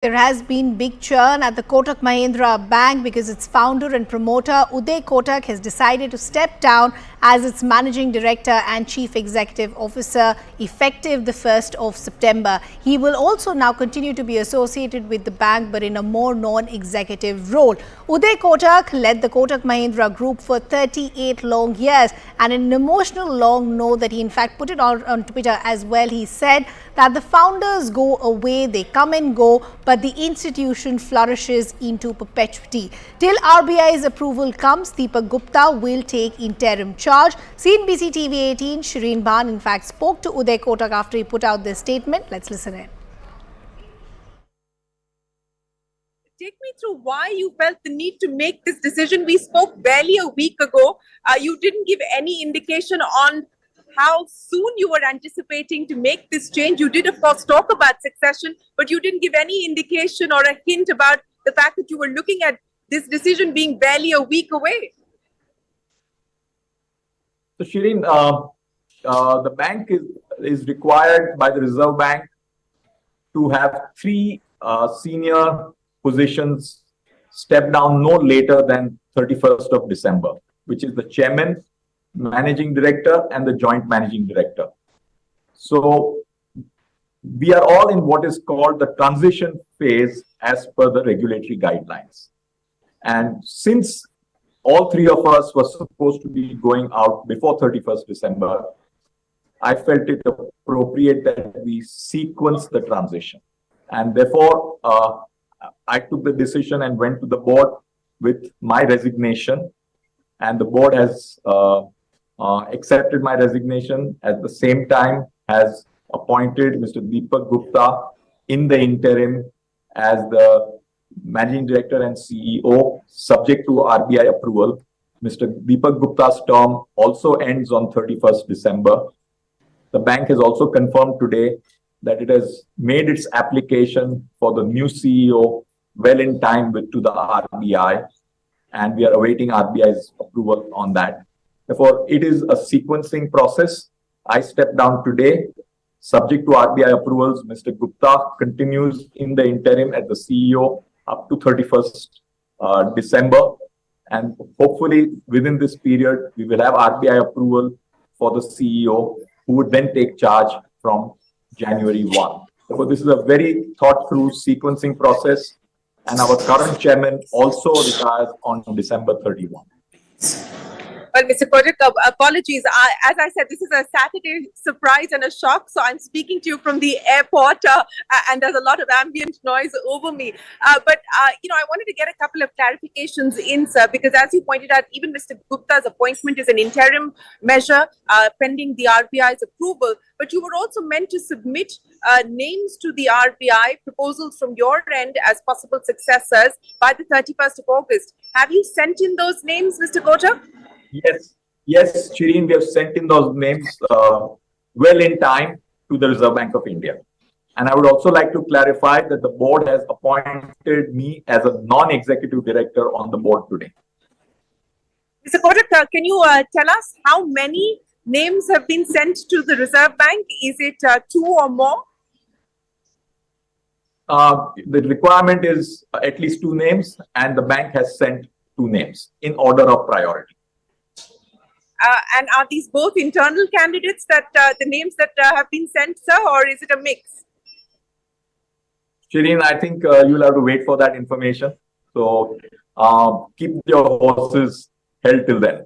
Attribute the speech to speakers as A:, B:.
A: There has been big churn at the Kotak Mahindra Bank because its founder and promoter Uday Kotak has decided to step down as its managing director and chief executive officer effective the 1st of September. He will also now continue to be associated with the bank but in a more non-executive role. Uday Kotak led the Kotak Mahindra group for 38 long years, and in an emotional long note that he in fact put it on Twitter as well, he said that the founders go away, they come and go, but the institution flourishes into perpetuity. Till RBI's approval comes, Dipak Gupta will take interim charge. CNBC TV 18, Shereen Bhan in fact spoke to Uday Kotak after he put out this statement. Let's listen in.
B: Take me through why you felt the need to make this decision. We spoke barely a week ago. You didn't give any indication on how soon you were anticipating to make this change. You did, of course, talk about succession, but you didn't give any indication or a hint about the fact that you were looking at this decision being barely a week away.
C: So, Shereen, the bank is required by the Reserve Bank to have three senior positions step down no later than 31st of December, which is the chairman, managing director, and the joint managing director. So we are all in what is called the transition phase as per the regulatory guidelines. And since all three of us were supposed to be going out before 31st December, I felt it appropriate that we sequence the transition. And therefore, I took the decision and went to the board with my resignation, and the board has accepted my resignation. At the same time, has appointed Mr. Dipak Gupta in the interim as the managing director and CEO, subject to RBI approval. Mr. Dipak Gupta's term also ends on 31st December. The bank has also confirmed today that it has made its application for the new CEO well in time to the RBI, and we are awaiting RBI's approval on that. Therefore, it is a sequencing process. I step down today, subject to RBI approvals. Mr. Gupta continues in the interim as the CEO up to 31st December, and hopefully within this period, we will have RBI approval for the CEO, who would then take charge from January 1. Therefore, this is a very thought-through sequencing process, and our current chairman also retires on December 31.
B: Well, Mr. Kotak, apologies. As I said, this is a Saturday surprise and a shock. So I'm speaking to you from the airport, and there's a lot of ambient noise over me. But I wanted to get a couple of clarifications in, sir, because as you pointed out, even Mr. Gupta's appointment is an interim measure pending the RBI's approval. But you were also meant to submit names to the RBI, proposals from your end as possible successors by the 31st of August. Have you sent in those names, Mr. Kotak?
C: Yes, Shereen, we have sent in those names well in time to the Reserve Bank of India. And I would also like to clarify that the board has appointed me as a non-executive director on the board today.
B: Mr. Kotak, can you tell us how many names have been sent to the Reserve Bank? Is it 2 or more?
C: The requirement is at least 2 names, and the bank has sent 2 names in order of priority.
B: And are these both internal candidates, that the names that have been sent, sir, or is it a mix?
C: Shereen, I think you'll have to wait for that information. So keep your horses held till then.